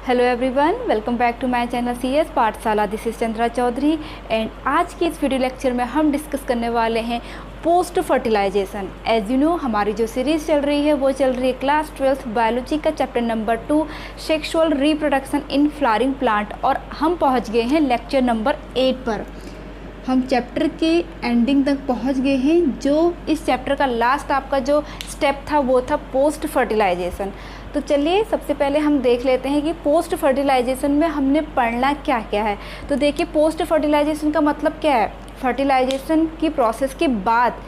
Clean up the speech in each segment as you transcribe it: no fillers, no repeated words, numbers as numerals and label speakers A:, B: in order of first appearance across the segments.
A: Hello everyone, welcome back to my channel CS Pathshala. This is Chandra Chaudhary and आज की इस video lecture में हम डिस्कस करने वाले हैं post fertilisation. As you know, हमारी जो सीरीज़ चल रही है वो चल रही है क्लास 12th बायोलॉजी का chapter number 2 sexual reproduction in flowering plant और हम पहुंच गए हैं लेक्चर नंबर 8 पर। हम चैप्टर के एंडिंग तक पहुंच गए हैं। जो इस चैप्टर का लास्ट आपका जो स्टेप था वो था पोस्ट फर्टिलाइजेशन। तो चलिए सबसे पहले हम देख लेते हैं कि पोस्ट फर्टिलाइजेशन में हमने पढ़ना क्या क्या है। तो देखिए, पोस्ट फर्टिलाइजेशन का मतलब क्या है। फर्टिलाइजेशन की प्रोसेस के बाद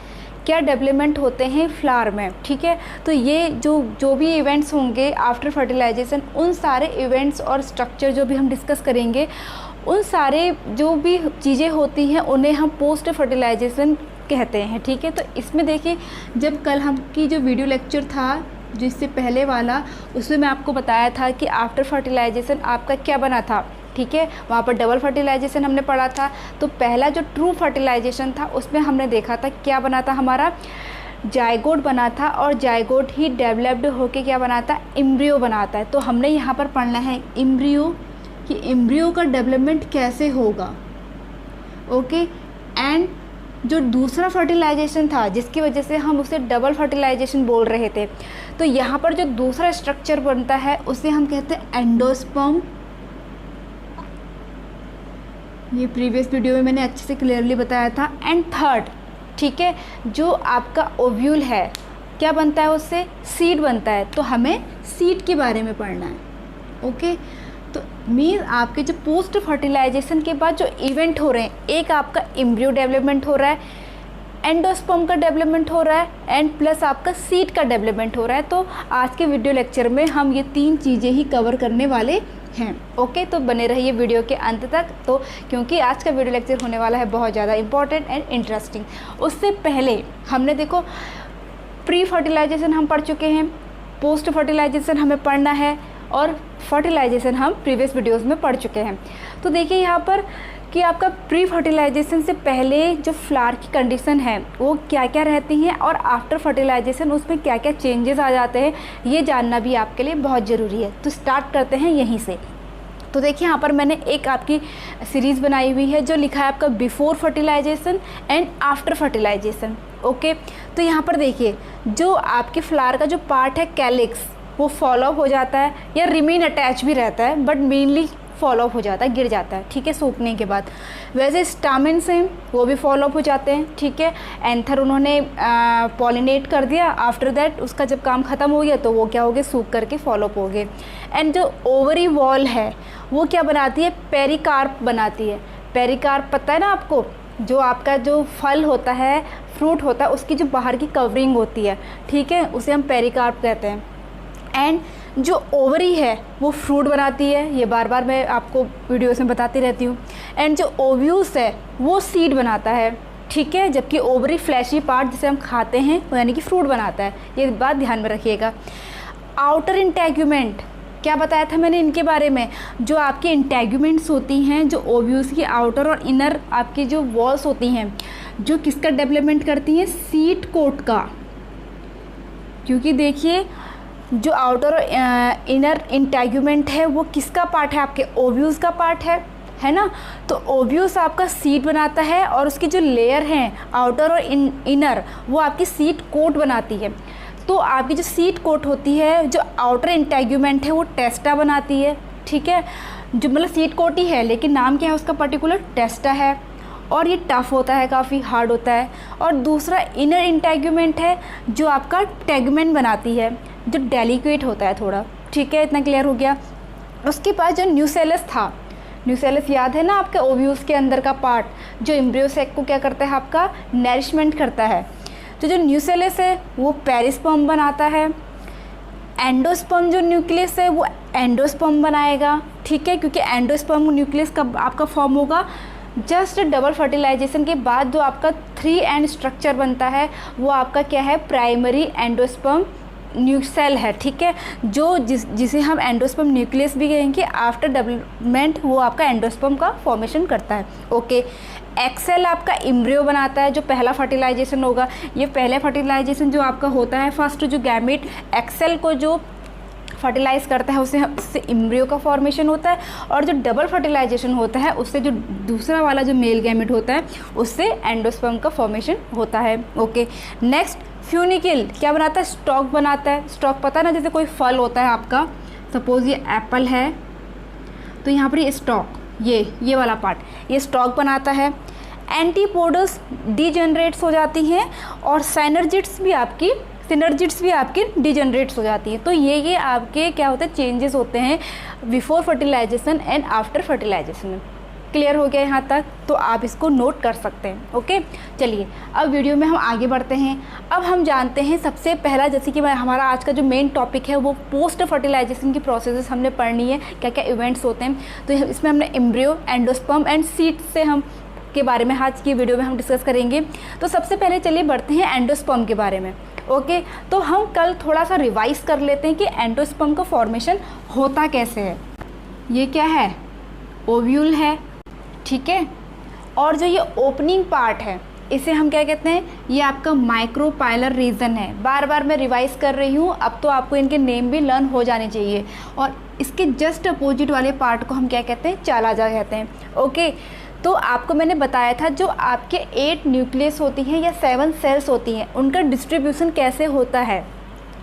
A: क्या डेवलपमेंट होते हैं फ्लावर में, ठीक है। तो ये जो भी इवेंट्स होंगे आफ्टर फर्टिलाइजेशन, उन सारे इवेंट्स और स्ट्रक्चर जो भी हम डिस्कस करेंगे, उन सारे जो भी चीज़ें होती हैं उन्हें हम पोस्ट फर्टिलाइजेशन कहते हैं, ठीक है। तो इसमें देखिए, जब कल हम की जो वीडियो लेक्चर था जो इससे पहले वाला, उसमें मैं आपको बताया था कि आफ्टर फर्टिलाइजेशन आपका क्या बना था, ठीक है। वहाँ पर डबल फर्टिलाइजेशन हमने पढ़ा था। तो पहला जो ट्रू फर्टिलाइजेशन था उसमें हमने देखा था क्या बना था, हमारा जायगोट बना था और जायगोट ही डेवलप्ड होके क्या बनाता है, एम्ब्रियो बनाता है। तो हमने यहाँ पर पढ़ना है एम्ब्रियो, कि एम्ब्रियो का डेवलपमेंट कैसे होगा, ओके। एंड जो दूसरा फर्टिलाइजेशन था जिसकी वजह से हम उसे डबल फर्टिलाइजेशन बोल रहे थे, तो यहाँ पर जो दूसरा स्ट्रक्चर बनता है उसे हम कहते हैं एंडोस्पर्म। ये प्रीवियस वीडियो में मैंने अच्छे से क्लियरली बताया था। एंड थर्ड, ठीक है, जो आपका ओव्यूल है क्या बनता है, उससे सीड बनता है। तो हमें सीड के बारे में पढ़ना है, ओके। तो मीन आपके जो पोस्ट फर्टिलाइजेशन के बाद जो इवेंट हो रहे हैं, एक आपका एम्ब्रियो डेवलपमेंट हो रहा है, एंडोस्पर्म का डेवलपमेंट हो रहा है एंड प्लस आपका सीड का डेवलपमेंट हो रहा है। तो आज के वीडियो लेक्चर में हम ये तीन चीज़ें ही कवर करने वाले हैं, ओके। तो बने रहिए वीडियो के अंत तक, तो क्योंकि आज का वीडियो लेक्चर होने वाला है बहुत ज़्यादा इंपॉर्टेंट एंड इंटरेस्टिंग। उससे पहले हमने देखो प्री फर्टिलाइजेशन हम पढ़ चुके हैं, पोस्ट फर्टिलाइजेशन हमें पढ़ना है और फर्टिलाइजेशन हम प्रीवियस वीडियोस में पढ़ चुके हैं। तो देखिए यहाँ पर कि आपका प्री फर्टिलाइजेशन से पहले जो फ्लावर की कंडीशन है वो क्या क्या रहती हैं और आफ्टर फर्टिलाइजेशन उसमें क्या क्या चेंजेस आ जाते हैं, ये जानना भी आपके लिए बहुत ज़रूरी है। तो स्टार्ट करते हैं यहीं से। तो देखिए यहाँ पर मैंने एक आपकी सीरीज़ बनाई हुई है जो लिखा है आपका before fertilisation and after fertilisation, okay. तो यहाँ पर देखिए, जो आपके फ्लावर का जो पार्ट है कैलिक्स, वो फॉलो अप हो जाता है या रिमेन अटैच भी रहता है, बट मेनली फॉलो अप हो जाता है, गिर जाता है, ठीक है, सूखने के बाद। वैसे स्टामेन्स हैं वो भी फॉलो अप हो जाते हैं, ठीक है। एंथर उन्होंने पॉलिनेट कर दिया, आफ्टर दैट उसका जब काम ख़त्म हो गया तो वो क्या हो गए, सूख करके फॉलो अप हो गए। एंड जो ओवरी वॉल है वो क्या बनाती है, पेरिकार्प बनाती है। पेरिकार्प पता है ना आपको, जो आपका जो फल होता है, फ्रूट होता है, उसकी जो बाहर की कवरिंग होती है, ठीक है, उसे हम पेरिकार्प कहते हैं। एंड जो ओवरी है वो फ्रूट बनाती है, ये बार बार मैं आपको वीडियोस में बताती रहती हूँ। एंड जो ओव्यूल्स है वो सीड बनाता है, ठीक है, जबकि ओवरी फ्लैशी पार्ट जिसे हम खाते हैं वो यानी कि फ्रूट बनाता है। ये बात ध्यान में रखिएगा। आउटर इंटेग्यूमेंट क्या बताया था मैंने इनके बारे में, जो आपकी इंटेग्यूमेंट्स होती हैं, जो ओव्यूल्स की आउटर और इनर आपकी जो वॉल्स होती हैं, जो किसका डेवलपमेंट करती हैं, सीड कोट का। क्योंकि देखिए जो आउटर और इनर इंटेग्यूमेंट है वो किसका पार्ट है, आपके ओव्यूल्स का पार्ट है ना। तो ओव्यूल्स आपका सीड बनाता है और उसकी जो लेयर हैं आउटर और इनर, वो आपकी सीड कोट बनाती है। तो आपकी जो सीड कोट होती है, जो आउटर इंटेग्यूमेंट है वो टेस्टा बनाती है, ठीक है। जो मतलब सीड कोट ही है लेकिन नाम क्या है उसका, पर्टिकुलर टेस्टा है, और ये टफ़ होता है, काफ़ी हार्ड होता है। और दूसरा इनर इंटेग्यूमेंट है जो आपका टेगमेंट बनाती है, जो डेलिकेट होता है थोड़ा, ठीक है। इतना क्लियर हो गया। उसके बाद जो न्यूसेलस था, न्यूसेलस याद है ना आपके ओव्यूल्स के अंदर का पार्ट, जो एम्ब्रियो सैक को क्या करता है, आपका नरिशमेंट करता है। तो जो न्यूसेलस है वो पेरिस्पर्म बनाता है। एंडोस्पर्म जो न्यूक्लियस है वो एंडोस्पर्म बनाएगा, ठीक है, क्योंकि एंडोस्पर्म न्यूक्लियस कब आपका फॉर्म होगा, जस्ट डबल फर्टिलाइजेशन के बाद जो आपका 3 एंड स्ट्रक्चर बनता है वो आपका क्या है, प्राइमरी एंडोस्पर्म न्यूसेल है, ठीक है। जो जिसे हम एंडोस्पर्म न्यूक्लियस भी कहेंगे, आफ्टर डेवलपमेंट वो आपका एंडोस्पर्म का फॉर्मेशन करता है, ओके। एक्सेल आपका एम्ब्रियो बनाता है, जो पहला फर्टिलाइजेशन होगा। ये पहले फर्टिलाइजेशन जो आपका होता है, फर्स्ट जो गैमेट एक्सेल को जो फर्टिलाइज करता है उससे एम्ब्रियो का फॉर्मेशन होता है, और जो डबल फर्टिलाइजेशन होता है उससे जो दूसरा वाला जो मेल गैमेट होता है उससे एंडोस्पर्म का फॉर्मेशन होता है। ओके, नेक्स्ट फ्यूनिकल क्या बनाता है? स्टॉक बनाता है। स्टॉक पता है ना, जैसे कोई फल होता है आपका, सपोज ये एप्पल है तो यहाँ पर ये स्टॉक, ये वाला पार्ट ये स्टॉक बनाता है। एंटीपोडस डीजनरेट्स हो जाती हैं और सिनर्जिड्स भी आपकी डीजनरेट्स हो जाती है। तो ये आपके क्या होते हैं, चेंजेस होते हैं before fertilisation and after fertilisation. Clear हो गया यहाँ तक? तो आप इसको नोट कर सकते हैं। ओके, चलिए अब वीडियो में हम आगे बढ़ते हैं। अब हम जानते हैं सबसे पहला, जैसे कि हमारा आज का जो मेन टॉपिक है वो पोस्ट फर्टिलाइजेशन की प्रोसेसेस हमने पढ़नी है, क्या क्या इवेंट्स होते हैं। तो इसमें हमने एम्ब्रियो, एंडोस्पर्म एंड सीड से हम के बारे में आज की वीडियो में हम डिस्कस करेंगे। तो सबसे पहले चलिए बढ़ते हैं एंडोस्पर्म के बारे में। ओके, तो हम कल थोड़ा सा रिवाइज कर लेते हैं कि एंडोस्पर्म का फॉर्मेशन होता कैसे है। ये क्या है? ओव्यूल है, ठीक है। और जो ये ओपनिंग पार्ट है इसे हम क्या कहते हैं? ये आपका माइक्रोपाइलर रीजन है। बार बार मैं रिवाइज कर रही हूँ, अब तो आपको इनके नेम भी लर्न हो जाने चाहिए। और इसके जस्ट अपोजिट वाले पार्ट को हम क्या कहते हैं? चालाजा कहते हैं। ओके, तो आपको मैंने बताया था जो आपके 8 न्यूक्लियस होती हैं या 7 सेल्स होती हैं, उनका डिस्ट्रीब्यूशन कैसे होता है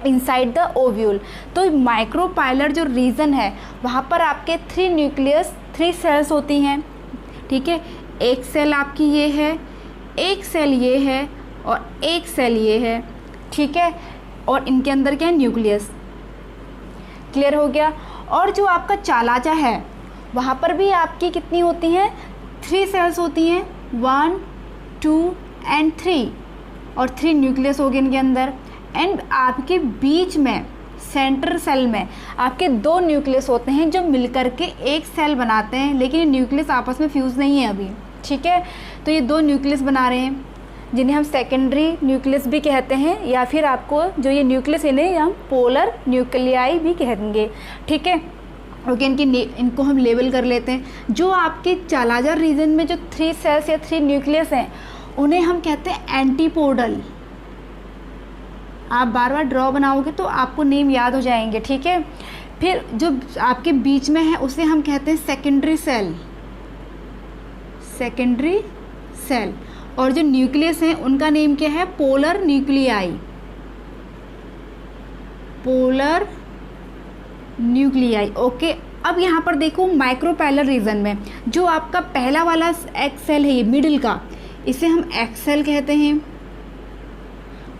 A: इनसाइड द ओव्यूल। तो माइक्रोपाइलर जो रीजन है वहाँ पर आपके 3 न्यूक्लियस 3 सेल्स होती हैं, ठीक है। एक सेल आपकी ये है, एक सेल ये है और एक सेल ये है, ठीक है। और इनके अंदर क्या है? न्यूक्लियस। क्लियर हो गया? और जो आपका चालाजा है वहाँ पर भी आपकी कितनी होती हैं? 3 सेल्स होती हैं, 1, 2 एंड 3, और 3 न्यूक्लियस हो गए इनके अंदर। एंड आपके बीच में सेंटर सेल में आपके 2 न्यूक्लियस होते हैं जो मिलकर के एक सेल बनाते हैं, लेकिन ये न्यूक्लियस आपस में फ्यूज़ नहीं है अभी, ठीक है। तो ये 2 न्यूक्लियस बना रहे हैं जिन्हें हम सेकेंडरी न्यूक्लियस भी कहते हैं, या फिर आपको जो ये न्यूक्लियस इन्हें हम पोलर न्यूक्लियाई भी कहेंगे, ठीक है। ओके, इनको हम लेबल कर लेते हैं। जो आपके चालाजा रीजन में जो 3 सेल्स या 3 न्यूक्लियस हैं उन्हें हम कहते हैं एंटीपोडल। आप बार बार ड्रॉ बनाओगे तो आपको नेम याद हो जाएंगे, ठीक है। फिर जो आपके बीच में है उसे हम कहते हैं सेकेंडरी सेल। और जो न्यूक्लियस हैं उनका नेम क्या है? Polar nuclei. ओके, अब यहाँ पर देखो माइक्रोपाइलर रीजन में जो आपका पहला वाला एक्स सेल है, ये मिडिल का, इसे हम एक्स सेल कहते हैं।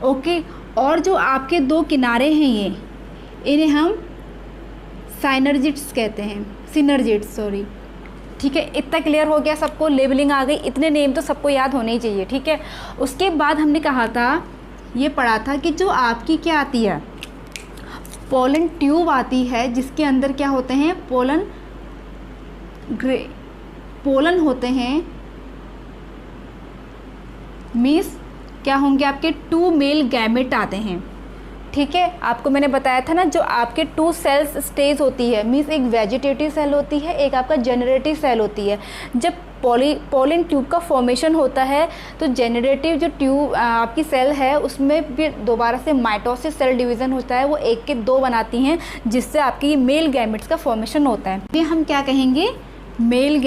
A: ओके, और जो आपके 2 किनारे हैं ये, इन्हें हम सिनर्जिड्स कहते हैं, सॉरी, ठीक है। इतना क्लियर हो गया सबको? लेबलिंग आ गई, इतने नेम तो सबको याद होने ही चाहिए, ठीक है। उसके बाद हमने कहा था, ये पढ़ा था कि जो आपकी क्या आती है? पोलन ट्यूब आती है, जिसके अंदर क्या होते हैं? पोलन होते हैं, मीन्स क्या होंगे? आपके 2 मेल गैमेट आते हैं, ठीक है। आपको मैंने बताया था ना, जो आपके 2 सेल्स स्टेज होती है, मीन्स एक वेजिटेटिव सेल होती है, एक आपका जनरेटिव सेल होती है। जब पोलन ट्यूब का फॉर्मेशन होता है तो जनरेटिव जो ट्यूब आपकी सेल है उसमें भी दोबारा से माइटोसिस सेल डिवीज़न होता है, वो 1 के 2 बनाती हैं, जिससे आपकी मेल गैमेट्स का फॉर्मेशन होता है। ये हम क्या कहेंगे? Male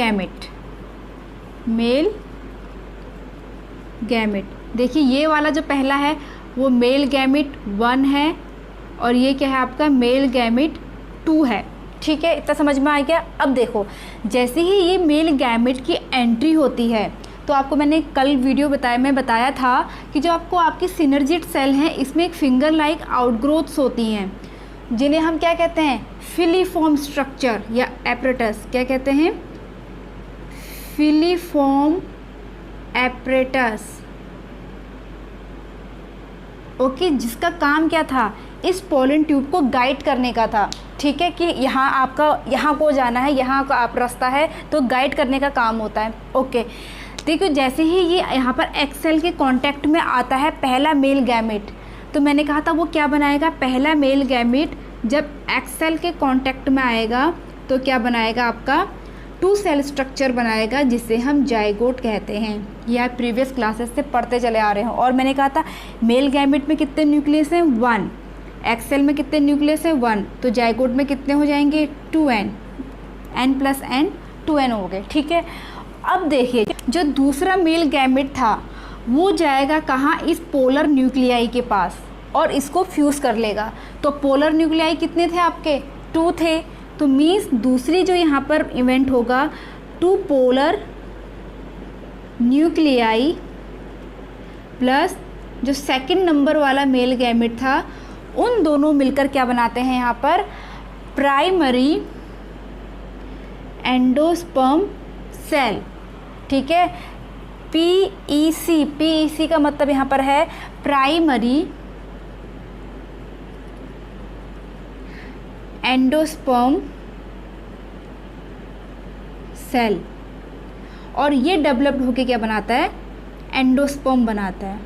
A: gamete. देखिए ये वाला जो पहला है वो मेल गैमेट 1 है, और ये क्या है आपका? मेल गैमेट 2 है, ठीक है। इतना समझ में आ गया? अब देखो, जैसे ही ये मेल गैमेट की एंट्री होती है तो आपको मैंने कल वीडियो में बताया था कि जो आपको आपकी सिनर्जिड सेल हैं इसमें एक फिंगर लाइक आउटग्रोथ्स होती हैं, जिन्हें हम क्या कहते हैं? फिलीफॉर्म स्ट्रक्चर या एपरेटस। क्या कहते हैं? Filiform apparatus. ओके, जिसका काम क्या था? इस पोलन ट्यूब को गाइड करने का था, ठीक है, कि यहाँ को जाना है, यहाँ का आप रास्ता है, तो गाइड करने का काम होता है। ओके, देखो जैसे ही ये यहाँ पर एक्सेल के कांटेक्ट में आता है पहला मेल गैमेट, तो मैंने कहा था वो क्या बनाएगा? पहला मेल गैमेट जब एक्सेल के कांटेक्ट में आएगा तो क्या बनाएगा? आपका 2 सेल स्ट्रक्चर बनाएगा, जिसे हम जाइगोट कहते हैं। ये आप प्रीवियस क्लासेस से पढ़ते चले आ रहे हो। और मैंने कहा था मेल गैमेट में कितने न्यूक्लियस हैं? 1, एक्स सेल में कितने न्यूक्लियस है 1, तो जाइगोट में कितने हो जाएंगे 2n, n plus n 2n हो गए। ठीक है, अब देखिए जो दूसरा मेल गैमेट था वो जाएगा कहाँ, इस पोलर न्यूक्लियाई के पास और इसको फ्यूज़ कर लेगा। तो पोलर न्यूक्लियाई कितने थे आपके 2 थे, तो मीन्स दूसरी जो यहाँ पर इवेंट होगा 2 पोलर न्यूक्लियाई प्लस जो सेकंड नंबर वाला मेल गैमेट था, उन दोनों मिलकर क्या बनाते हैं यहाँ पर प्राइमरी एंडोस्पर्म सेल। ठीक है, PEC का मतलब यहाँ पर है प्राइमरी एंडोस्पर्म सेल, और ये डेवलप्ड होके क्या बनाता है एंडोस्पर्म बनाता है।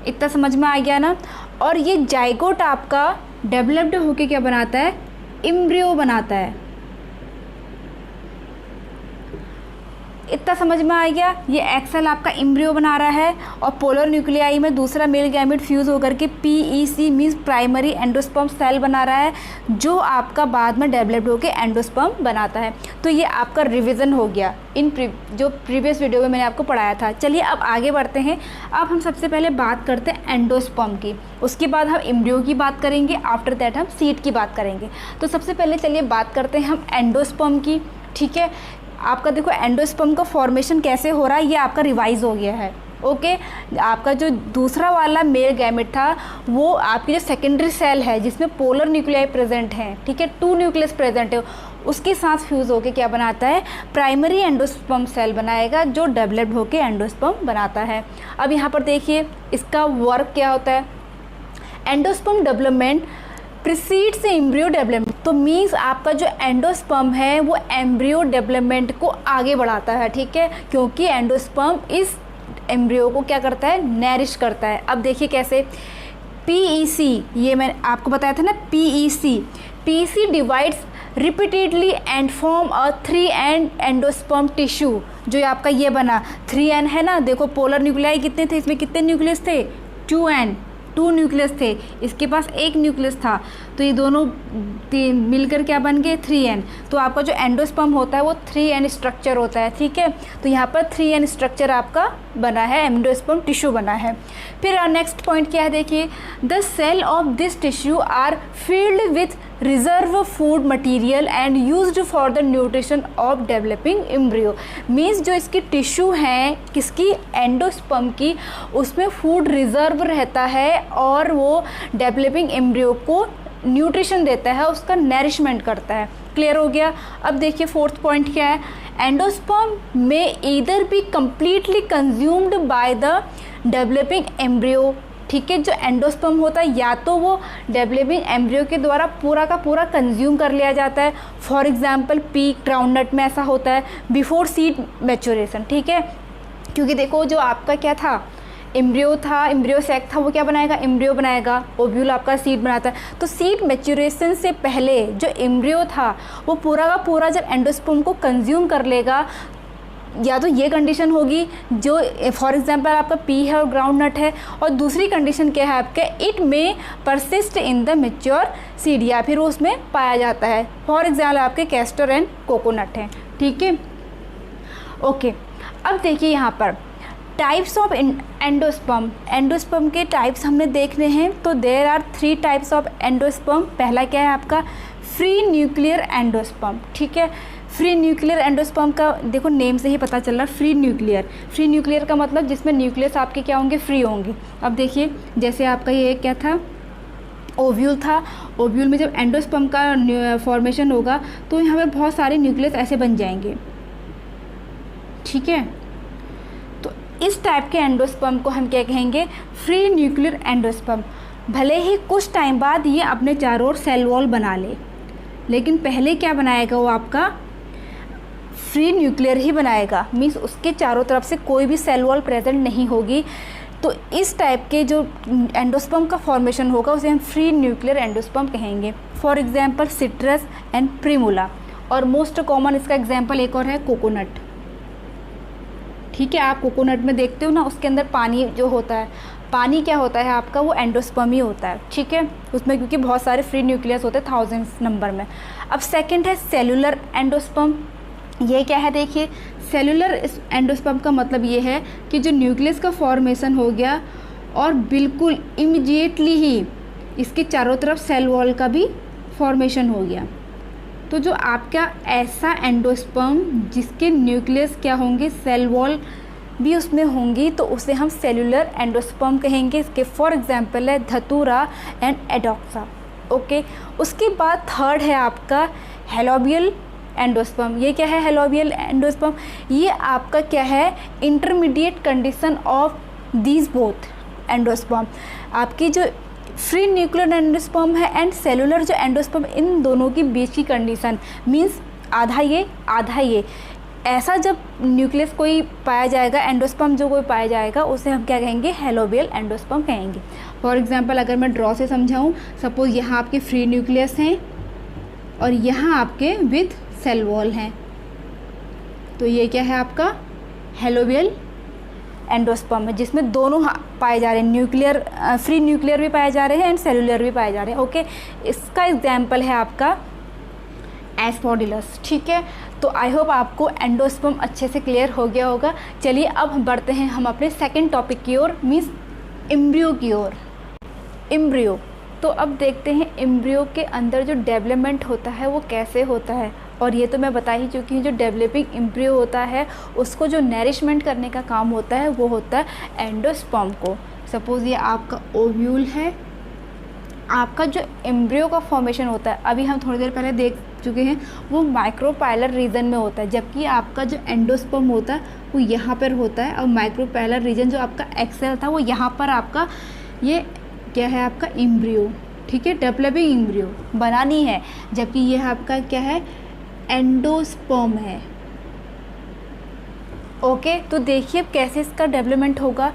A: इतना समझ में आ गया ना। और ये जाइगोट आपका डेवलप्ड होके क्या बनाता है एम्ब्रियो बनाता है। इतना समझ में आ गया, ये एक्सेल आपका एम्ब्रियो बना रहा है और पोलर न्यूक्लियाई में दूसरा मेल गैमेट फ्यूज़ होकर के PEC means primary endosperm cell बना रहा है, जो आपका बाद में डेवलप्ड होकर एंडोस्पर्म बनाता है। तो ये आपका रिवीजन हो गया इन जो प्रीवियस वीडियो में मैंने आपको पढ़ाया था। चलिए अब आगे बढ़ते हैं। अब हम सबसे पहले बात करते हैं एंडोस्पर्म की, उसके बाद हम एम्ब्रियो की बात करेंगे, आफ्टर दैट हम सीड की बात करेंगे। तो सबसे पहले चलिए बात करते हैं हम एंडोस्पर्म की। ठीक है, आपका देखो एंडोस्पर्म का फॉर्मेशन कैसे हो रहा है, ये आपका रिवाइज हो गया है। ओके, आपका जो दूसरा वाला मेल गैमेट था वो आपकी जो सेकेंडरी सेल है जिसमें पोलर न्यूक्लियाई प्रेजेंट हैं, ठीक है, 2 न्यूक्लियस प्रेजेंट है, उसके साथ फ्यूज़ होके क्या बनाता है प्राइमरी एंडोस्पर्म सेल बनाएगा, जो डेवलप्ड होके एंडोस्पर्म बनाता है। अब यहाँ पर देखिए इसका वर्क क्या होता है। Endosperm development precedes embryo development, तो मीन्स आपका जो एंडोस्पर्म है वो एम्ब्रियो डेवलपमेंट को आगे बढ़ाता है। ठीक है, क्योंकि एंडोस्पर्म इस एम्ब्रियो को क्या करता है नैरिश करता है। अब देखिए कैसे PEC, ये मैंने आपको बताया था ना PEC divides repeatedly and form a 3N endosperm tissue. जो आपका ये बना 3N है ना, देखो पोलर न्यूक्लियाई कितने थे, इसमें कितने न्यूक्लियस थे 2 न्यूक्लियस थे, इसके पास 1 न्यूक्लियस था, तो ये दोनों मिलकर क्या बन गए 3N। तो आपका जो एंडोस्पर्म होता है वो 3N स्ट्रक्चर होता है। ठीक है, तो यहाँ पर 3N स्ट्रक्चर आपका बना है, एंडोस्पर्म टिश्यू बना है। फिर नेक्स्ट पॉइंट क्या है देखिए, the cell of this tissue are filled with reserve food material and used for the nutrition of developing embryo. Means जो इसकी टिश्यू हैं किसकी एंडोस्पर्म की, उसमें फूड रिजर्व रहता है और वो डेवलपिंग एम्ब्रियो को न्यूट्रिशन देता है, उसका नरिशमेंट करता है। क्लियर हो गया। अब देखिए फोर्थ पॉइंट क्या है, एंडोस्पर्म में either be completely consumed by the developing embryo. ठीक है, जो एंडोस्पर्म होता है या तो वो डेवलपिंग एम्ब्रियो के द्वारा पूरा का पूरा कंज्यूम कर लिया जाता है। फॉर एग्जांपल पी ग्राउंडनट में ऐसा होता है बिफोर सीड मैच्योरेशन। ठीक है, क्योंकि देखो जो आपका क्या था एम्ब्रियो था, एम्ब्रियो सैक था, वो क्या बनाएगा एम्ब्रियो बनाएगा, ओव्यूल आपका सीड बनाता है। तो सीड मैच्योरेशन से पहले जो एम्ब्रियो था वो पूरा का पूरा जब एंडोस्पर्म को कंज्यूम कर लेगा, या तो ये कंडीशन होगी जो फॉर एग्जांपल आपका पी है और ग्राउंड नट है, और दूसरी कंडीशन क्या है आपके इट में persist in the mature seed, या फिर उसमें पाया जाता है। फॉर एग्जाम्पल आपके कैस्टर एंड कोकोनट हैं। ठीक है, ओके। अब देखिए यहाँ पर टाइप्स ऑफ एंडोस्पर्म, एंडोस्पर्म के टाइप्स हमने देखने हैं। तो there are 3 types of endosperm. पहला क्या है आपका फ्री न्यूक्लियर एंडोस्पर्म। ठीक है, फ्री न्यूक्लियर एंडोस्पर्म का देखो नेम से ही पता चल रहा है फ्री न्यूक्लियर। फ्री न्यूक्लियर का मतलब जिसमें न्यूक्लियस आपके क्या होंगे फ्री होंगे। अब देखिए जैसे आपका ये क्या था ओव्यूल था, ओव्यूल में जब एंडोस्पर्म का फॉर्मेशन होगा तो यहाँ पर बहुत सारे न्यूक्लियस ऐसे बन जाएंगे। ठीक है, तो इस टाइप के एंडोस्पर्म को हम क्या कहेंगे फ्री न्यूक्लियर एंडोस्पर्म। भले ही कुछ टाइम बाद ये अपने चारों ओर सेल वॉल बना ले, लेकिन पहले क्या बनाएगा वो आपका फ्री न्यूक्लियर ही बनाएगा, मीन्स उसके चारों तरफ से कोई भी सेल वॉल प्रेजेंट नहीं होगी। तो इस टाइप के जो एंडोस्पर्म का फॉर्मेशन होगा उसे हम फ्री न्यूक्लियर एंडोस्पर्म कहेंगे। फॉर एग्जांपल सिट्रस एंड प्रिमूला, और मोस्ट कॉमन इसका एग्जांपल एक और है कोकोनट। ठीक है, आप कोकोनट में देखते हो ना उसके अंदर पानी जो होता है, पानी क्या होता है आपका, वो एंडोस्पर्म ही होता है, ठीक है, उसमें क्योंकि बहुत सारे फ्री न्यूक्लियस होते हैं थाउजेंड्स नंबर में। अब सेकंड है सेलुलर एंडोस्पर्म। ये क्या है, देखिए सेलुलर एंडोस्पर्म का मतलब ये है कि जो न्यूक्लियस का फॉर्मेशन हो गया और बिल्कुल इमीडिएटली ही इसके चारों तरफ सेल वॉल का भी फॉर्मेशन हो गया। तो जो आपका ऐसा एंडोस्पर्म जिसके न्यूक्लियस क्या होंगे, सेल वॉल भी उसमें होंगी, तो उसे हम सेलुलर एंडोस्पर्म कहेंगे। इसके फॉर एग्जांपल है धतूरा एंड एडोक्सा। ओके, उसके बाद थर्ड है आपका हेलोबियल एंडोस्पर्म। ये क्या है हेलोबियल एंडोस्पर्म, ये आपका क्या है intermediate condition of these both endosperm. आपकी जो फ्री न्यूक्लियर एंडोस्पर्म है एंड सेलुलर जो एंडोस्पर्म, इन दोनों की बीच की कंडीशन मीन्स आधा ये आधा ये, ऐसा जब न्यूक्लियस कोई पाया जाएगा, एंडोस्पर्म जो कोई पाया जाएगा, उसे हम क्या कहेंगे, हेलोबियल एंडोस्पर्म कहेंगे। फॉर एग्जांपल अगर मैं ड्रॉ से समझाऊं, सपोज यहाँ आपके फ्री न्यूक्लियस हैं और यहाँ आपके विद सेल वॉल हैं, तो ये क्या है आपका हेलोबियल एंडोस्पर्म है, जिसमें दोनों पाए जा रहे हैं, न्यूक्लियर फ्री न्यूक्लियर भी पाए जा रहे हैं एंड सेलुलर भी पाए जा रहे हैं। ओके, इसका एग्जाम्पल है आपका एस्पोडिलस, ठीक है। तो आई होप आपको एंडोस्पर्म अच्छे से क्लियर हो गया होगा। चलिए अब हम बढ़ते हैं हम अपने सेकंड टॉपिक की ओर, मीन्स एम्ब्रियो की ओर। एम्ब्रियो, तो अब देखते हैं एम्ब्रियो के अंदर जो डेवलपमेंट होता है वो कैसे होता है। और ये तो मैं बता ही चुकी हूँ, जो डेवलपिंग एम्ब्रियो होता है उसको जो नरिशमेंट करने का काम होता है वो होता है एंडोस्पर्म को। सपोज़ ये आपका ओव्यूल है, आपका जो एम्ब्रियो का फॉर्मेशन होता है, अभी हम थोड़ी देर पहले देख चुके हैं, वो माइक्रोपाइलर रीजन में होता है, जबकि आपका जो एंडोस्पर्म होता है वो यहाँ पर होता है। और माइक्रोपाइलर रीजन जो आपका एक्सेल था वो यहाँ पर आपका ये क्या है आपका एम्ब्रियो, ठीक है, डेवलपिंग एम्ब्रियो बनानी है, जबकि ये आपका क्या है एंडोस्पर्म है। ओके, तो देखिए कैसे इसका डेवलपमेंट होगा।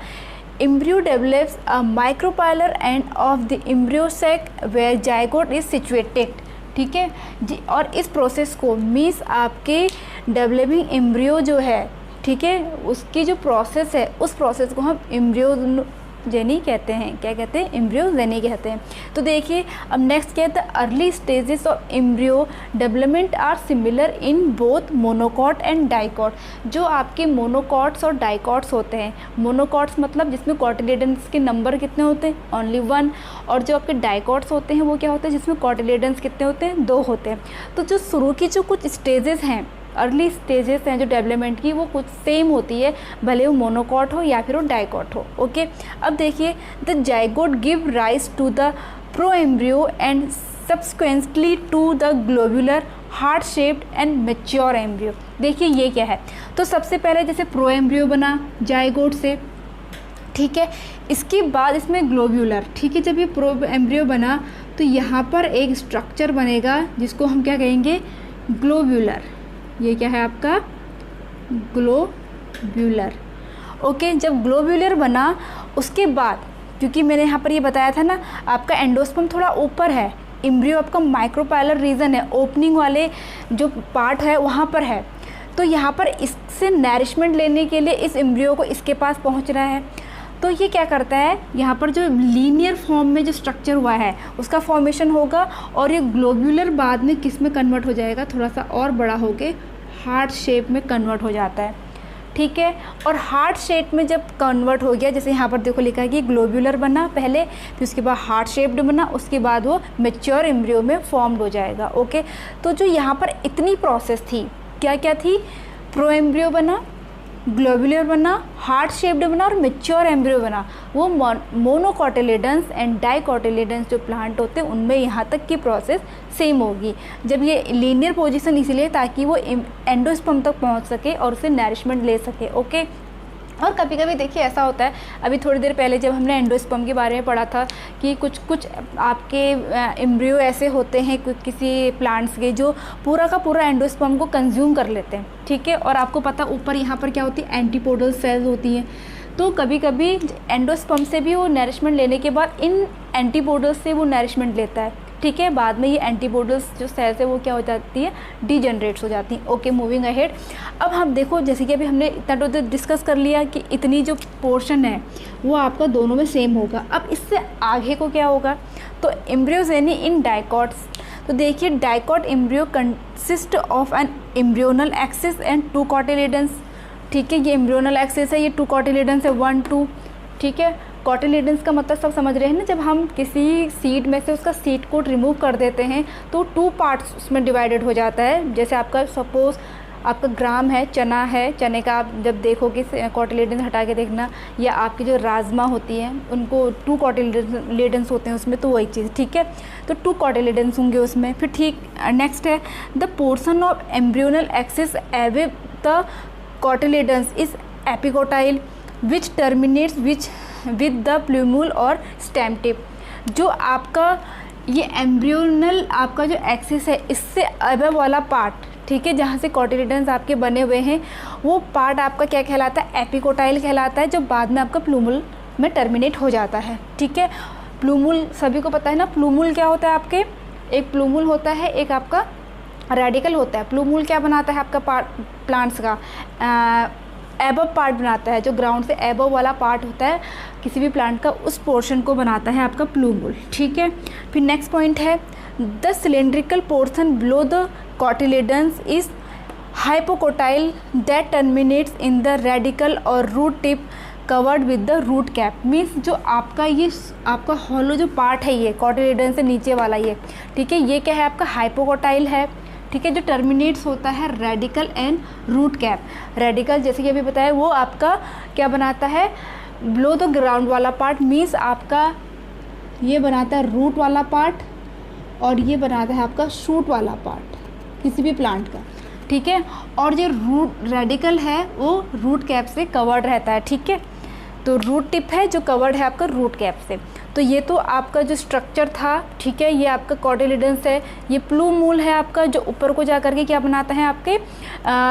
A: Embryo develops a micropylar end of the embryo sac where zygote is situated, ठीक है जी। और इस प्रोसेस को मीन्स आपके डेवलपिंग एम्ब्रियो जो है, ठीक है, उसकी जो प्रोसेस है उस प्रोसेस को हम एम्ब्रियोजेनी कहते हैं। क्या कहते हैं, एम्ब्रियोजेनी कहते हैं। तो देखिए अब नेक्स्ट क्या है, early stages of embryo development are similar in both monocot and dicot. जो आपके मोनोकॉट्स और डाइकॉट्स होते हैं, मोनोकॉट्स मतलब जिसमें कॉटिलेडन्स के नंबर कितने होते हैं, ओनली 1, और जो आपके डाइकॉट्स होते हैं वो क्या होते हैं, जिसमें कॉटिलेडन्स कितने होते हैं, 2 होते हैं। तो जो शुरू की जो कुछ स्टेजेस हैं, अर्ली स्टेजेस हैं जो डेवलपमेंट की, वो कुछ सेम होती है, भले वो मोनोकॉट हो या फिर वो डाइकॉट हो। ओके, अब देखिए the zygote give rise to the pro embryo and subsequently to the globular heart shaped and mature embryo. देखिए ये क्या है, तो सबसे पहले जैसे प्रो एम्ब्रियो बना जाइगोट से, ठीक है, इसके बाद इसमें ग्लोब्यूलर, ठीक है, जब ये प्रो एम्ब्रियो बना तो यहाँ पर एक स्ट्रक्चर बनेगा जिसको हम क्या कहेंगे, ग्लोब्यूलर। ये क्या है आपका ग्लोब्यूलर। ओके, जब ग्लोब्यूलर बना उसके बाद, क्योंकि मैंने यहाँ पर ये बताया था ना, आपका एंडोस्पर्म थोड़ा ऊपर है, एम्ब्रियो आपका माइक्रोपाइलर रीजन है, ओपनिंग वाले जो पार्ट है वहाँ पर है, तो यहाँ पर इससे नरिशमेंट लेने के लिए इस एम्ब्रियो को इसके पास पहुँच रहा है। तो ये क्या करता है, यहाँ पर जो लीनियर फॉर्म में जो स्ट्रक्चर हुआ है उसका फॉर्मेशन होगा, और ये ग्लोब्यूलर बाद में किस में कन्वर्ट हो जाएगा, थोड़ा सा और बड़ा होके हार्ट शेप में कन्वर्ट हो जाता है, ठीक है। और हार्ट शेप में जब कन्वर्ट हो गया, जैसे यहाँ पर देखो लिखा है कि ग्लोब्यूलर बना पहले, फिर उसके बाद हार्ट शेप्ड बना, उसके बाद वो मैच्योर एम्ब्रियो में फॉर्म्ड हो जाएगा। ओके, तो जो यहाँ पर इतनी प्रोसेस थी, क्या क्या थी, प्रो एम्ब्रियो बना, ग्लोब्यूलर बना, हार्ट शेप्ड बना और मैच्योर एम्ब्रियो बना, वो मोनोकॉटिलेडन्स एंड डाइकॉटिलेडन्स जो प्लांट होते हैं उनमें यहाँ तक की प्रोसेस सेम होगी। जब ये लीनियर पोजीशन इसलिए ताकि वो एंडोस्पर्म तक पहुँच सके और उसे नरिशमेंट ले सके। ओके, और कभी कभी देखिए ऐसा होता है, अभी थोड़ी देर पहले जब हमने एंडोस्पर्म के बारे में पढ़ा था कि कुछ आपके एम्ब्रियो ऐसे होते हैं किसी प्लांट्स के जो पूरा का पूरा एंडोस्पर्म को कंज्यूम कर लेते हैं, ठीक है। और आपको पता ऊपर यहाँ पर क्या होती है, एंटीपोडल सेल्स होती हैं, तो कभी कभी एंडोस्पर्म से भी वो नरिशमेंट लेने के बाद इन एंटीपोडल से वो नरिशमेंट लेता है, ठीक है। बाद में ये एंटीबॉडीज जो सेल्स है वो क्या हो जाती है, डीजनरेट्स हो जाती हैं। Okay, moving ahead. अब हम देखो, जैसे कि अभी हमने इतना तो डिस्कस कर लिया कि इतनी जो पोर्शन है वो आपका दोनों में सेम होगा। अब इससे आगे को क्या होगा, तो एम्ब्रियोजेनी इन डाइकॉट्स। तो देखिए, dicot embryo consist of an embryonal axis and 2 cotyledons. ठीक है, ये एम्ब्रियोनल एक्सिस है, ये 2 कॉटिलेडन्स है, 1 2। ठीक है, कॉटिलेडन्स का मतलब सब समझ रहे हैं ना, जब हम किसी सीड में से उसका सीड कोट रिमूव कर देते हैं तो 2 पार्ट्स उसमें डिवाइडेड हो जाता है। जैसे आपका सपोज़ आपका ग्राम है, चना है, चने का आप जब देखोगे कॉटिलेडन्स हटा के देखना, या आपकी जो राजमा होती हैं उनको 2 कॉटिलेडन्स होते हैं उसमें, तो वही चीज़। ठीक है, तो 2 कॉटिलेडन्स होंगे उसमें। फिर ठीक नेक्स्ट है the portion of embryonal axis above the cotyledons is epicotyl which terminates with the plumule और स्टेम टिप। जो आपका ये एम्ब्रियोनल आपका जो एक्सिस है, इससे अबव वाला पार्ट, ठीक है, जहाँ से कॉटिलेडन्स आपके बने हुए हैं, वो पार्ट आपका क्या कहलाता है, एपिकोटाइल कहलाता है, जो बाद में आपका प्लूमुल में टर्मिनेट हो जाता है। ठीक है, प्लूमुल सभी को पता है ना, प्लूमुल क्या होता है आपके, एक प्लूमुल होता है, एक आपका रेडिकल होता है। प्लूमुल क्या बनाता है आपका प्लांट्स का एबव पार्ट बनाता है, जो ग्राउंड से एबव वाला पार्ट होता है किसी भी प्लांट का, उस पोर्शन को बनाता है आपका प्लूमुल। ठीक है, फिर नेक्स्ट पॉइंट है the cylindrical portion below the cotyledons is hypocotyl that terminates in the radicle और root tip covered with the root cap. Means जो आपका ये आपका हॉलो जो पार्ट है, ये कॉटिलेडन से नीचे वाला ये, ठीक है, ये क्या है आपका हाइपोकोटाइल है। ठीक है, जो टर्मिनेट्स होता है radicle and root cap. Radicle जैसे कि अभी बताया वो आपका क्या बनाता है, बिलो द ग्राउंड वाला पार्ट, मीन्स आपका ये बनाता है रूट वाला पार्ट, और ये बनाता है आपका शूट वाला पार्ट किसी भी प्लांट का। ठीक है, और जो रूट रेडिकल है वो रूट कैप से कवर्ड रहता है। ठीक है, तो रूट टिप है जो कवर्ड है आपका रूट कैप से। तो ये तो आपका जो स्ट्रक्चर था, ठीक है, ये आपका कॉटिलेडन्स है। ये प्लूमूल है आपका, जो ऊपर को जा करके क्या बनाता है आपके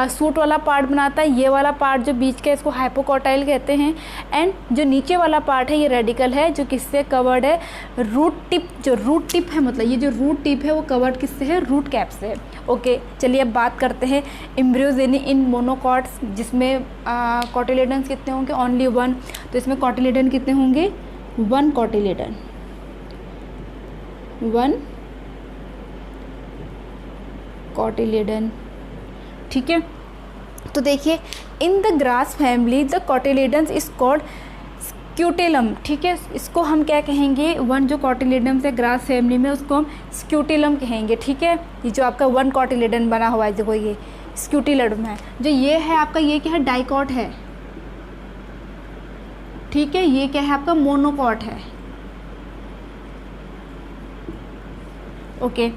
A: सूट वाला पार्ट बनाता है। ये वाला पार्ट जो बीच का, इसको हाइपोकोटाइल कहते हैं। एंड जो नीचे वाला पार्ट है ये रेडिकल है, जो किससे कवर्ड है, रूट टिप। जो रूट टिप है मतलब ये जो रूट टिप है वो कवर्ड किससे है, रूट कैप से है। ओके, चलिए अब बात करते हैं एम्ब्रियोजेनी इन मोनोकॉट्स, जिसमें कॉटिलेडन्स कितने होंगे, ओनली 1। तो इसमें कॉटिलेडन कितने होंगे, 1 कॉटिलेडन, 1 कॉटिलेडन। ठीक है, तो देखिए in the grass family the cotyledons is called scutellum. ठीक है, इसको हम क्या कहेंगे, 1 जो कॉटिलेडन है ग्रास फैमिली में, उसको हम स्क्यूटेलम कहेंगे। ठीक है, ये जो आपका 1 कॉटिलेडन बना हुआ है, देखो ये स्क्यूटेलम है। जो ये है आपका, ये क्या है, डाइकॉट है। ठीक है, ये क्या है आपका, मोनोकॉट है। ओके,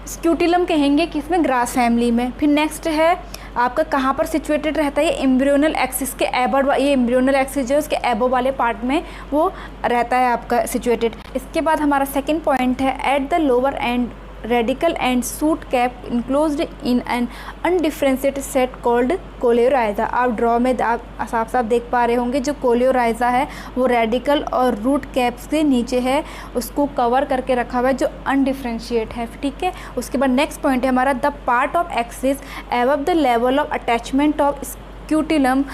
A: स्क्यूटेलम कहेंगे किसमें, ग्रास फैमिली में। फिर नेक्स्ट है आपका कहाँ पर सिचुएटेड रहता है, ये एम्ब्रियोनल एक्सिस के एबव, ये एम्ब्रियोनल एक्सिस जो है उसके एबव वाले पार्ट में वो रहता है आपका सिचुएटेड। इसके बाद हमारा सेकंड पॉइंट है at the lower and radical and suit cap enclosed in an undifferentiated set called coleorhiza. आप ड्रॉ में आप साफ साफ देख पा रहे होंगे, जो कोलियोराइजा है वो रेडिकल और रूट कैप से नीचे है, उसको कवर करके रखा हुआ है, जो अनडिफरेंशिएट है। ठीक है, उसके बाद नेक्स्ट पॉइंट है हमारा the part of axis above the level of attachment of scutellum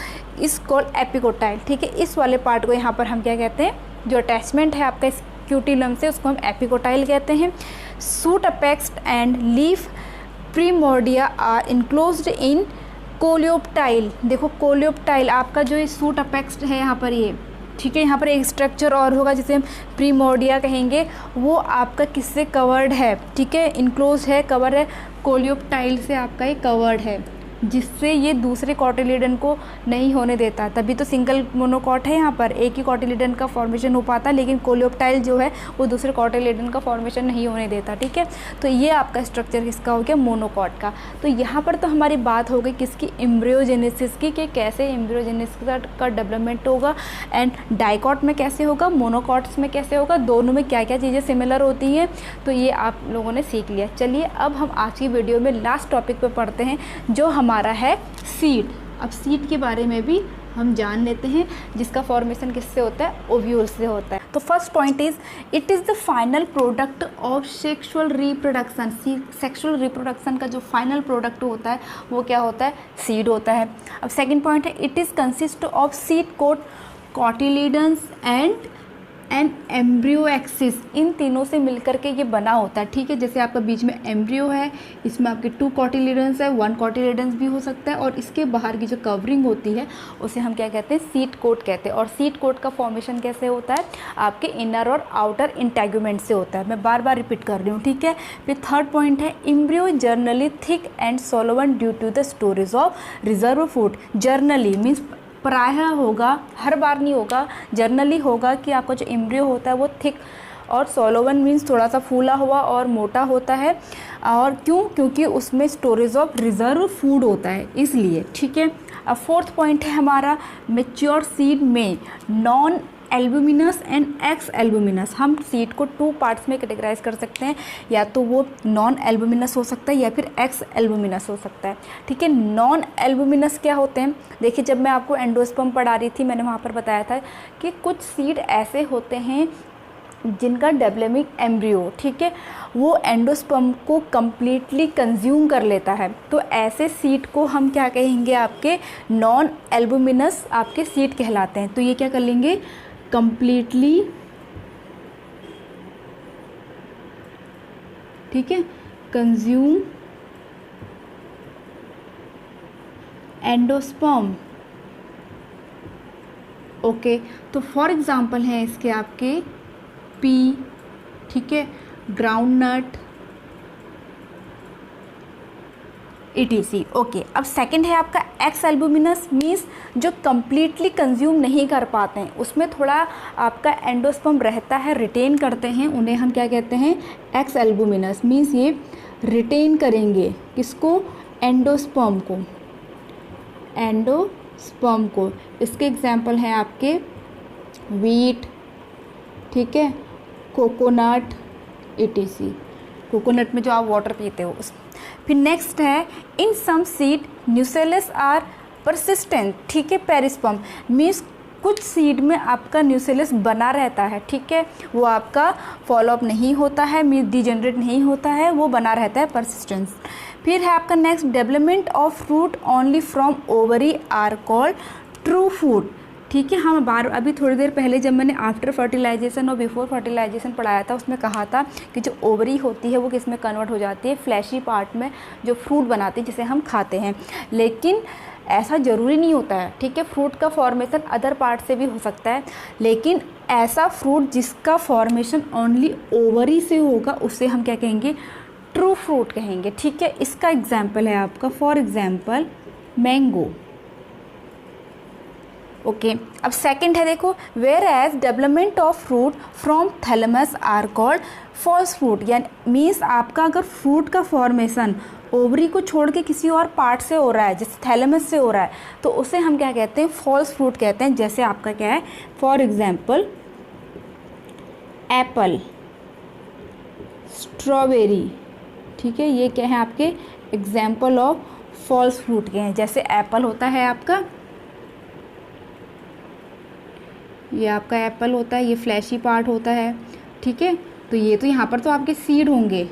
A: is called epicotyl. ठीक है, इस वाले पार्ट को यहाँ पर हम क्या कहते हैं, जो अटैचमेंट है आपका स्क्यूटेलम से, उसको हम एपिकोटाइल कहते हैं। Shoot apex and leaf primordia are enclosed in coleoptile. देखो कोलियोप्टाइल आपका जो ये सूट अपेक्स है यहाँ पर ये, ठीक है, यहाँ पर एक स्ट्रक्चर और होगा जिसे हम प्रीमोर्डिया कहेंगे, वो आपका किससे कवर्ड है, ठीक है, इनक्लोज है, कवर है, कोलियोप्टाइल से आपका ये कवर्ड है, जिससे ये दूसरे कॉटिलेडन को नहीं होने देता। तभी तो सिंगल मोनोकॉट है, यहाँ पर एक ही कॉटिलेडन का फॉर्मेशन हो पाता, लेकिन कोलियोप्टाइल जो है वो दूसरे कॉटिलेडन का फॉर्मेशन नहीं होने देता। ठीक है, तो ये आपका स्ट्रक्चर किसका हो गया, मोनोकॉट का। तो यहाँ पर तो हमारी बात हो गई किसकी, एम्ब्रियोजेनेसिस की, कि कैसे एम्ब्रियोजेनेसिस का डेवलपमेंट होगा, एंड डाइकॉट में कैसे होगा, मोनोकॉट्स में कैसे होगा, दोनों में क्या क्या चीज़ें सिमिलर होती हैं। तो ये आप लोगों ने सीख लिया। चलिए अब हम आज की वीडियो में लास्ट टॉपिक पर पढ़ते हैं, जो हमारा है सीड। अब सीड के बारे में भी हम जान लेते हैं, जिसका फॉर्मेशन किससे होता है, ओव्यूल से होता है। तो first point is it is the final product of sexual reproduction. Sexual reproduction का जो फाइनल प्रोडक्ट होता है वो क्या होता है, सीड होता है। अब सेकंड पॉइंट है it is consist of seed coat, cotyledons and embryo axis. इन तीनों से मिलकर के ये बना होता है, ठीक है। जैसे आपका बीच में एम्ब्रियो है, इसमें आपके 2 कॉटिलिडन्स है, 1 कॉटिलिडन्स भी हो सकता है, और इसके बाहर की जो कवरिंग होती है उसे हम क्या कहते हैं, सीड कोट कहते हैं। और सीड कोट का फॉर्मेशन कैसे होता है, आपके इनर और आउटर इंटेगुमेंट से होता है। मैं बार बार रिपीट कर रही हूँ, ठीक है। फिर थर्ड पॉइंट है embryo generally thick and swollen due to the storage of reserve food. Generally means प्रायः होगा, हर बार नहीं होगा, जर्नली होगा कि आपका जो एम्ब्रियो होता है वो थिक और सोलोवन मीन्स थोड़ा सा फूला हुआ और मोटा होता है। और क्यों, क्योंकि उसमें स्टोरेज ऑफ रिजर्व फूड होता है, इसलिए, ठीक है। अब फोर्थ पॉइंट है हमारा मेच्योर सीड में non albuminous and x albuminous. हम सीड को 2 पार्ट्स में कैटेगराइज कर सकते हैं, या तो वो नॉन एल्बुमिनस हो सकता है या फिर एक्स एल्बुमिनस हो सकता है, ठीक है। नॉन एल्बुमिनस क्या होते हैं, देखिए जब मैं आपको एंडोस्पर्म पढ़ा रही थी मैंने वहाँ पर बताया था कि कुछ सीड ऐसे होते हैं जिनका डेवलपिंग एम्ब्रियो, ठीक है, वो एंडोस्पर्म को कम्प्लीटली कंज्यूम कर लेता है। तो ऐसे सीड को हम क्या कहेंगे, आपके नॉन एल्बुमिनस आपके सीड कहलाते हैं। तो ये क्या कर लेंगे, कंप्लीटली, ठीक है, कंज्यूम एंडोस्पर्म। ओके, तो फॉर एग्जांपल हैं इसके आपके पी, ठीक है, ग्राउंड नट, ETC। ओके, अब सेकंड है आपका एक्स एल्बुमिनस मीन्स जो कम्प्लीटली कंज्यूम नहीं कर पाते हैं, उसमें थोड़ा आपका एंडोस्पर्म रहता है, रिटेन करते हैं, उन्हें हम क्या कहते हैं, एक्स एल्बुमिनस। मीन्स ये रिटेन करेंगे किसको, एंडोस्पर्म को, एंडोस्पर्म को। इसके एग्जाम्पल हैं आपके वीट, ठीक है, कोकोनट, ETC। कोकोनट में जो आप वाटर पीते हो उस। फिर नेक्स्ट है इन सम सीड न्यूसेलस आर परसिस्टेंट, ठीक है, पेरिस्पर्म मीन्स कुछ सीड में आपका न्यूसेलस बना रहता है, ठीक है, वो आपका फॉलोअप नहीं होता है, मीन्स डिजेनरेट नहीं होता है, वो बना रहता है, परसिस्टेंस। फिर है आपका next development of fruit only from ovary are called true food, ठीक है। हम अभी थोड़ी देर पहले जब मैंने आफ्टर फर्टिलाइजेशन और बिफोर फर्टिलाइजेशन पढ़ाया था उसमें कहा था कि जो ओवरी होती है वो किस में कन्वर्ट हो जाती है, फ्लैशी पार्ट में, जो फ्रूट बनाती है जिसे हम खाते हैं। लेकिन ऐसा ज़रूरी नहीं होता है, ठीक है, फ्रूट का फॉर्मेशन अदर पार्ट से भी हो सकता है, लेकिन ऐसा फ्रूट जिसका फॉर्मेशन ओनली ओवरी से होगा उसे हम क्या कहेंगे, ट्रू फ्रूट कहेंगे, ठीक है। इसका एग्जाम्पल है आपका फॉर एग्जाम्पल मैंगो। ओके, अब सेकंड है देखो, where as development of fruit from thalamus are called false fruit. यानी मीन्स आपका अगर फ्रूट का फॉर्मेशन ओवरी को छोड़ के किसी और पार्ट से हो रहा है, जैसे थैलेमस से हो रहा है, तो उसे हम क्या कहते हैं, फॉल्स फ्रूट कहते हैं। जैसे आपका क्या है, फॉर एग्जाम्पल एप्पल, स्ट्रॉबेरी, ठीक है, ये क्या है आपके एग्जाम्पल ऑफ फॉल्स फ्रूट के हैं। जैसे एप्पल होता है आपका, ये आपका एप्पल होता है, ये फ्लैशी पार्ट होता है, ठीक है, तो ये तो यहाँ पर तो आपके सीड होंगे,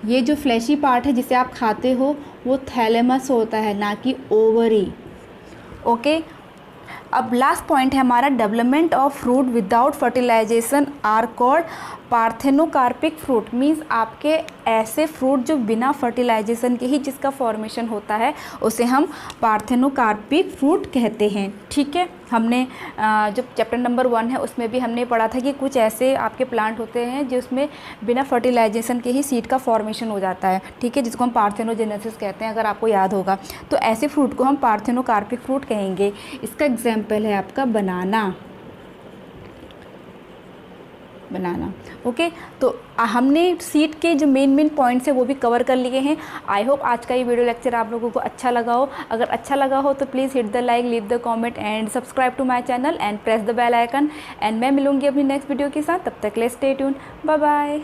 A: ये जो फ्लैशी पार्ट है जिसे आप खाते हो वो थैलेमस होता है, ना कि ओवरी। ओके, अब लास्ट पॉइंट है हमारा development of fruit without fertilisation are called parthenocarpic fruit. Means आपके ऐसे फ्रूट जो बिना फर्टिलाइजेशन के ही जिसका फॉर्मेशन होता है उसे हम पार्थेनोकार्पिक फ्रूट कहते हैं, ठीक है। हमने जो चैप्टर नंबर 1 है उसमें भी हमने पढ़ा था कि कुछ ऐसे आपके प्लांट होते हैं जिसमें बिना फर्टिलाइजेशन के ही सीड का फॉर्मेशन हो जाता है, ठीक है, जिसको हम पार्थेनोजेनेसिस कहते हैं, अगर आपको याद होगा। तो ऐसे फ्रूट को हम पार्थेनोकार्पिक फ्रूट कहेंगे। इसका एग्जाम्पल है आपका बनाना। ओके, तो हमने सीड के जो मेन पॉइंट्स है वो भी कवर कर लिए हैं। आई होप आज का ये वीडियो लेक्चर आप लोगों को अच्छा लगा हो। अगर अच्छा लगा हो तो please hit the like, leave the comment and subscribe to my channel and press the bell icon. And मैं मिलूंगी अपनी नेक्स्ट वीडियो के साथ, तब तक के लिए स्टे ट्यून, बाय बाय।